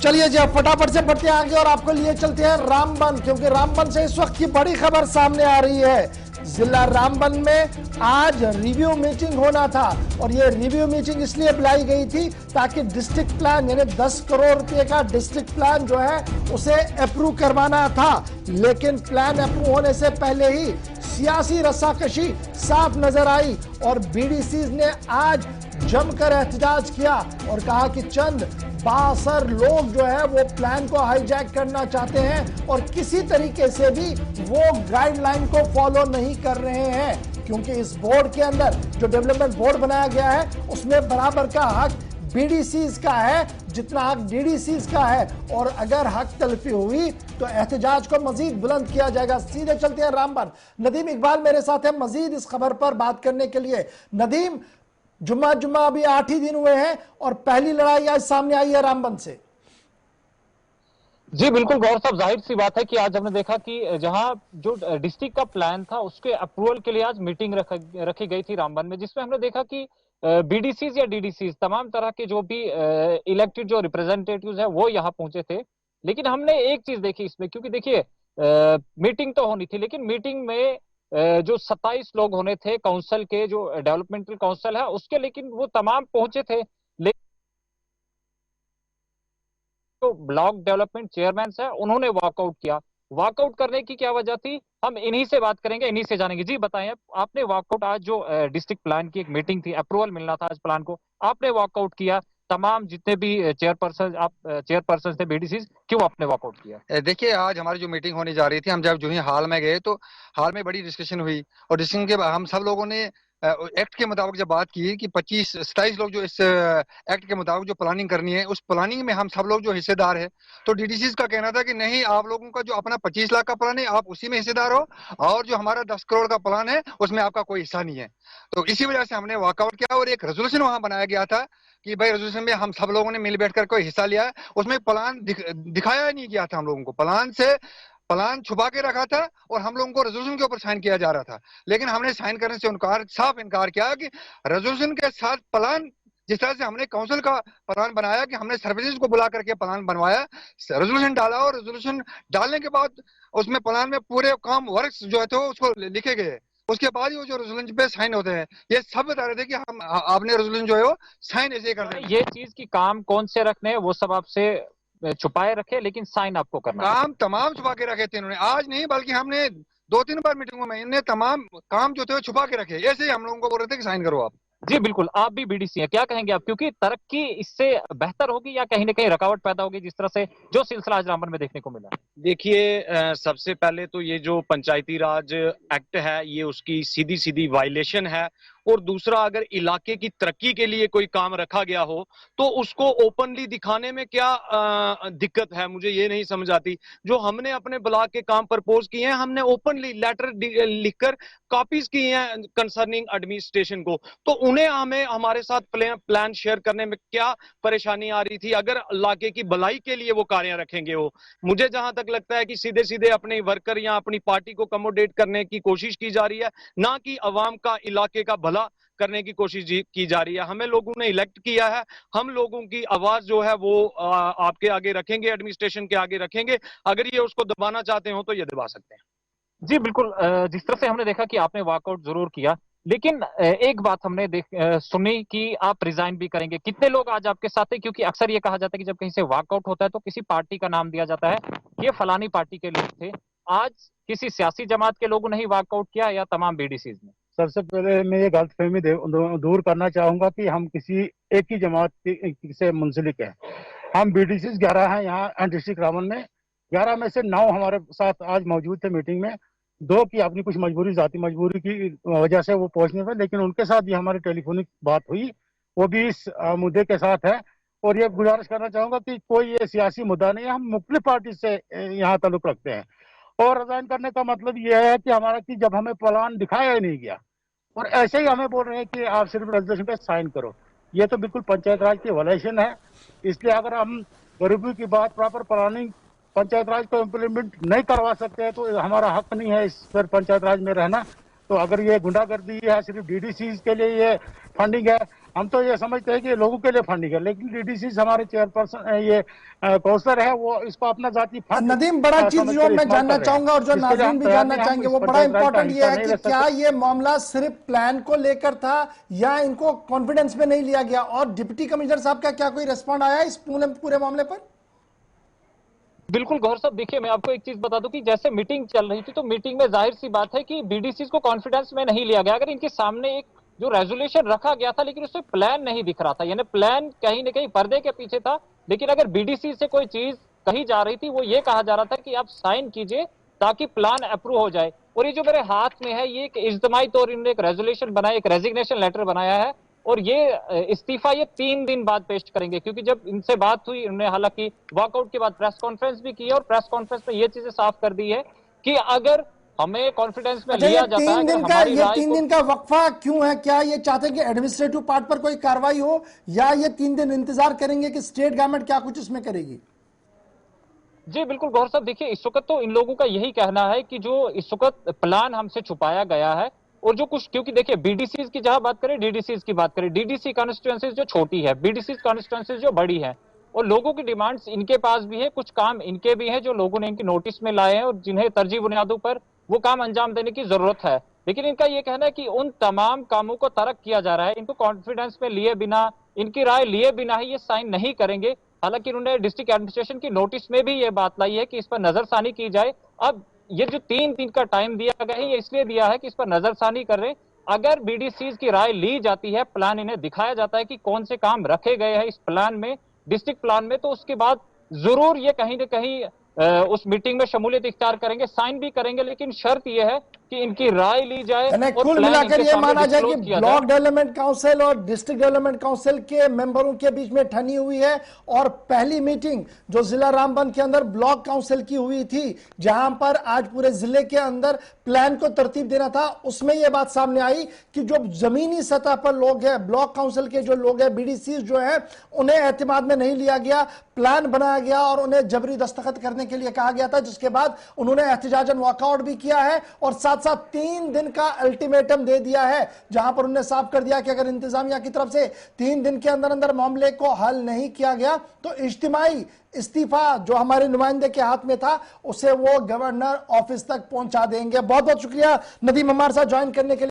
चलिए जी, अब फटाफट से बढ़ते हैं आगे और आपको लिए चलते हैं रामबन, क्योंकि रामबन से इस वक्त की बड़ी खबर सामने आ रही है। जिला रामबन में आज रिव्यू मीटिंग होना था और ये रिव्यू मीटिंग इसलिए बुलाई गई थी ताकि डिस्ट्रिक्ट प्लान यानी 10 करोड़ रुपए का डिस्ट्रिक्ट प्लान जो है उसे अप्रूव करवाना था। लेकिन प्लान अप्रूव होने से पहले ही सियासी रस्साकशी साफ नजर आई और बीडीसीज ने आज जमकर एहतजाज किया और कहा कि चंद बासर लोग जो है वो प्लान को हाईजैक करना चाहते हैं और किसी तरीके से भी वो गाइडलाइन को फॉलो नहीं कर रहे हैं, क्योंकि इस बोर्ड के अंदर जो डेवलपमेंट बोर्ड बनाया गया है उसमें बराबर का हक बीडीसीज का है जितना हक डीडीसीज का है, और अगर हक तलफी हुई तो एहतजाज को मजीद बुलंद किया जाएगा। सीधे चलते हैं रामबन। नदीम इकबाल मेरे साथ है मजीद इस खबर पर बात करने के लिए। नदीम, जुम्मा अभी 8 ही दिन हुए हैं और पहली लड़ाई आज सामने आई है रामबन से। जी बिल्कुल गौर साहब, जाहिर सी बात है कि आज हमने देखा कि जहां जो डिस्ट्रिक्ट का प्लान था उसके अप्रूवल के लिए आज मीटिंग रखी गई थी रामबन में, जिसमें हमने देखा कि बीडीसीज या डीडीसीज तमाम तरह के जो भी इलेक्टेड जो रिप्रेजेंटेटिव्स है वो यहाँ पहुंचे थे। लेकिन हमने एक चीज देखी इसमें, क्योंकि देखिए मीटिंग तो होनी थी लेकिन मीटिंग में जो 27 लोग होने थे काउंसिल के, जो डेवलपमेंटल काउंसिल है उसके, लेकिन वो तमाम पहुंचे थे। जो ब्लॉक डेवलपमेंट चेयरमैन है उन्होंने वॉकआउट किया। वॉकआउट करने की क्या वजह थी, हम इन्हीं से बात करेंगे, इन्हीं से जानेंगे। जी बताएं, आपने वॉकआउट, आज जो डिस्ट्रिक्ट प्लान की एक मीटिंग थी, अप्रूवल मिलना था आज प्लान को, आपने वॉकआउट किया। तमाम जितने भी चेयरपर्सन थे बीडीसी, क्यों आपने वॉकआउट किया? देखिए, आज हमारी जो मीटिंग होने जा रही थी, हम जब जो ही हॉल में गए तो हॉल में बड़ी डिस्कशन हुई और डिस्कशन के बाद हम सब लोगों ने एक्ट के मुताबिक जब बात की कि 25-27 लोग जो इस एक्ट के मुताबिक जो प्लानिंग करनी है उस प्लानिंग में हम सब लोग जो हिस्सेदार है, तो डीडीसी का कहना था कि नहीं, आप लोगों का जो अपना 25 लाख का प्लान है आप उसी में हिस्सेदार हो और जो हमारा 10 करोड़ का प्लान है उसमें आपका कोई हिस्सा नहीं है। तो इसी वजह से हमने वॉकआउट किया और एक रेजोल्यूशन वहां बनाया गया था कि भाई रेजोल्यूशन में हम सब लोगों ने मिल बैठकर कोई हिस्सा लिया है, उसमें प्लान दिखाया नहीं गया था। हम लोगों को प्लान छुपा के रखा था और हम लोगों को रेजोल्यूशन के ऊपर साइन किया जा रहा था, लेकिन हमने साइन करने से साफ इनकार किया कि रेजोल्यूशन के साथ प्लान, जिस तरह से हमने काउंसिल का प्लान बनाया कि हमने सर्विसेज को बुला करके प्लान बनवाया, रेजोल्यूशन डाला और रेजोल्यूशन डालने के बाद उसमें प्लान में पूरे काम वर्क्स जो है तो उसको लिखे गए, उसके बाद ही वो जो रेजोल्यूशन पे साइन होते हैं, ये सब बता रहे थे कि हम आपने रेजोल्यूशन जो है वो साइन ऐसे ही करते हैं। ये चीज की काम कौन से रखने हैं वो सब आपसे छुपाए रखे, लेकिन साइन आपको करना, काम तमाम छुपा के रखे थे इन्होंने। आज नहीं बल्कि हमने 2-3 बार मीटिंगों में इन्हें तमाम काम जो थे वो छुपा के रखे, ऐसे ही हम लोगों को बोल रहे थे कि साइन करो आप। जी बिल्कुल, आप भी बीडीसी हैं, क्या कहेंगे आप? क्योंकि तरक्की इससे बेहतर होगी या कहीं ना कहीं रुकावट पैदा होगी, जिस तरह से जो सिलसिला आज रामबन में देखने को मिला? देखिए, सबसे पहले तो ये जो पंचायती राज एक्ट है ये उसकी सीधी सीधी वायलेशन है, और दूसरा, अगर इलाके की तरक्की के लिए कोई काम रखा गया हो तो उसको ओपनली दिखाने में क्या दिक्कत है, मुझे ये नहीं समझ आती। जो हमने अपने ब्लॉक के काम प्रपोज किए हैं, हमने ओपनली लेटर लिखकर कॉपीज की हैं कंसर्निंग एडमिनिस्ट्रेशन को, तो उन्हें हमें हमारे साथ प्लान शेयर करने में क्या परेशानी आ रही थी अगर इलाके की भलाई के लिए वो कार्य रखेंगे हो। मुझे जहां तक लगता है कि सीधे सीधे अपने वर्कर या अपनी पार्टी को कमोडेट करने की कोशिश की जा रही है, ना कि अवाम का, इलाके का भला करने की कोशिश की जा रही है। हमें लोगों ने इलेक्ट किया है, हम लोगों की आवाज जो है वो आपके आगे रखेंगे, एडमिनिस्ट्रेशन के आगे रखेंगे। अगर ये उसको दबाना चाहते हो तो ये दबा सकते हैं। जी बिल्कुल, जिस तरह से हमने देखा कि आपने वॉकआउट जरूर किया, लेकिन एक बात हमने सुनी कि आप रिजाइन भी करेंगे। कितने लोग आज आपके साथ हैं? क्योंकि अक्सर ये कहा जाता है कि जब कहीं से वॉकआउट होता है तो किसी पार्टी का नाम दिया जाता है, ये फलानी पार्टी के लोग थे। आज किसी सियासी जमात के लोगों ने ही वॉकआउट किया या तमाम बीडीसीज ने? सबसे पहले मैं ये गलतफहमी दूर करना चाहूंगा कि हम किसी एक ही जमात से मुंसलिक हैं। हम बीडीसी 11 हैं यहाँ डिस्ट्रिक्ट रामबन में। 11 में से 9 हमारे साथ आज मौजूद थे मीटिंग में। 2 की अपनी कुछ जाती मजबूरी की वजह से वो पहुंचने थे, लेकिन उनके साथ भी हमारी टेलीफोनिक बात हुई, वो भी इस मुद्दे के साथ है। और ये गुजारिश करना चाहूंगा कि कोई ये सियासी मुद्दा नहीं है, हम मुख्तलिफ पार्टी से यहाँ ताल्लुक रखते हैं। और रिजाइन करने का मतलब ये है कि हमारा कि जब हमें प्लान दिखाया ही नहीं गया और ऐसे ही हमें बोल रहे हैं कि आप सिर्फ रेजोल्यूशन पे साइन करो, ये तो बिल्कुल पंचायत राज की वायलेशन है। इसलिए अगर हम गरीबी की बात, प्रॉपर प्लानिंग पंचायत राज को इम्प्लीमेंट नहीं करवा सकते हैं तो हमारा हक नहीं है इस पर पंचायत राज में रहना। तो अगर ये गुंडागर्दी है, सिर्फ डीडीसी के लिए ये फंडिंग है, हम तो ये समझते हैं कि लोगों के लिए फंडिंग है, लेकिन डीडीसी हमारे चेयरपर्सन ये काउंसलर है, वो इसको अपना जाती फंड नदीम, बड़ा चीज जो मैं जानना चाहूंगा और जो नाज़रीन भी जानना चाहेंगे वो बड़ा इंपॉर्टेंट ये है कि क्या ये मामला सिर्फ प्लान को लेकर था या इनको कॉन्फिडेंस में नहीं लिया गया, और डिप्टी कमिश्नर साहब का क्या कोई रिस्पॉन्ड आया इस पूरे मामले पर? बिल्कुल गौर साहब, देखिए मैं आपको एक चीज बता दूं कि जैसे मीटिंग चल रही थी तो मीटिंग में जाहिर सी बात है कि बीडीसी को कॉन्फिडेंस में नहीं लिया गया। अगर इनके सामने एक जो रेजोल्यूशन रखा गया था लेकिन उसमें प्लान नहीं दिख रहा था, यानी प्लान कहीं ना कहीं पर्दे के पीछे था, लेकिन अगर बीडीसी से कोई चीज कही जा रही थी वो ये कहा जा रहा था कि आप साइन कीजिए ताकि प्लान अप्रूव हो जाए। और ये जो मेरे हाथ में है ये एक इज्तिमाई तौर इन्होंने एक रेजोल्यूशन बनाया, एक रेजिग्नेशन लेटर बनाया है, और ये इस्तीफा ये 3 दिन बाद पेश करेंगे। क्योंकि जब इनसे बात हुई उन्होंने हालांकि वॉकआउट के बाद प्रेस कॉन्फ्रेंस भी की है और प्रेस कॉन्फ्रेंस में ये चीजें साफ कर दी है कि अगर हमें कॉन्फिडेंस में लिया जाता है, ये 3 दिन का वक्फा क्यों है? क्या ये चाहते हैं कि एडमिनिस्ट्रेटिव पार्ट पर कोई कार्रवाई हो, या ये 3 दिन इंतजार करेंगे कि स्टेट गवर्नमेंट क्या कुछ इसमें करेगी? जी बिल्कुल गौर साहब, देखिए इस वक्त तो इन लोगों का यही कहना है कि जो इस वक्त प्लान हमसे छुपाया गया है और जो कुछ, क्योंकि देखिए बीडीसीज की जहां बात करें, डीडीसीज की बात करें, डीडीसी कॉन्स्टिट्यूएंसीज जो छोटी है, बीडीसी कॉन्स्टिट्यूएंसीज जो बड़ी है, और लोगों की डिमांड्स इनके पास भी है, कुछ काम इनके भी है जो लोगों ने इनकी नोटिस में लाए हैं और जिन्हें तरजीह बुनियादों पर वो काम अंजाम देने की जरूरत है। लेकिन इनका यह कहना है कि उन तमाम कामों को तर्क किया जा रहा है, इनको कॉन्फिडेंस में लिए बिना, इनकी राय लिए बिना ही ये साइन नहीं करेंगे। हालांकि उन्होंने डिस्ट्रिक्ट एडमिनिस्ट्रेशन की नोटिस में भी ये बात लाई है कि इस पर नजरसानी की जाए। अब ये जो 3 दिन का टाइम दिया गया है ये इसलिए दिया है कि इस पर नजरसानी कर रहे हैं। अगर बीडीसीज की राय ली जाती है, प्लान इन्हें दिखाया जाता है कि कौन से काम रखे गए हैं इस प्लान में, डिस्ट्रिक्ट प्लान में, तो उसके बाद जरूर ये कहीं ना कहीं उस मीटिंग में शमूलियत इख्तियार करेंगे, साइन भी करेंगे, लेकिन शर्त यह है कि इनकी राय ली जाए। कुल मिलाकर ये माना जाए कि ब्लॉक डेवलपमेंट काउंसिल और डिस्ट्रिक्ट डेवलपमेंट काउंसिल के मेंबरों के बीच में ठनी हुई है, और पहली मीटिंग जो जिला रामबन के अंदर ब्लॉक काउंसिल की हुई थी, जहां पर आज पूरे जिले के अंदर प्लान को तरतीब देना था, उसमें यह बात सामने आई कि जो जमीनी सतह पर लोग हैं, ब्लॉक काउंसिल के जो लोग हैं, बीडीसी जो है, उन्हें एतमाद में नहीं लिया गया, प्लान बनाया गया और उन्हें जबरी दस्तखत करने के लिए कहा गया था, जिसके बाद उन्होंने एहतिजाजन वॉकआउट भी किया है और साथ साथ 3 दिन का अल्टीमेटम दे दिया है, जहां पर उन्होंने साफ कर दिया कि अगर इंतजामिया की तरफ से 3 दिन के अंदर अंदर मामले को हल नहीं किया गया तो इज्तिमाई इस्तीफा जो हमारे नुमाइंदे के हाथ में था उसे वो गवर्नर ऑफिस तक पहुंचा देंगे। बहुत बहुत शुक्रिया नदीम हमारे साथ ज्वाइन करने के लिए।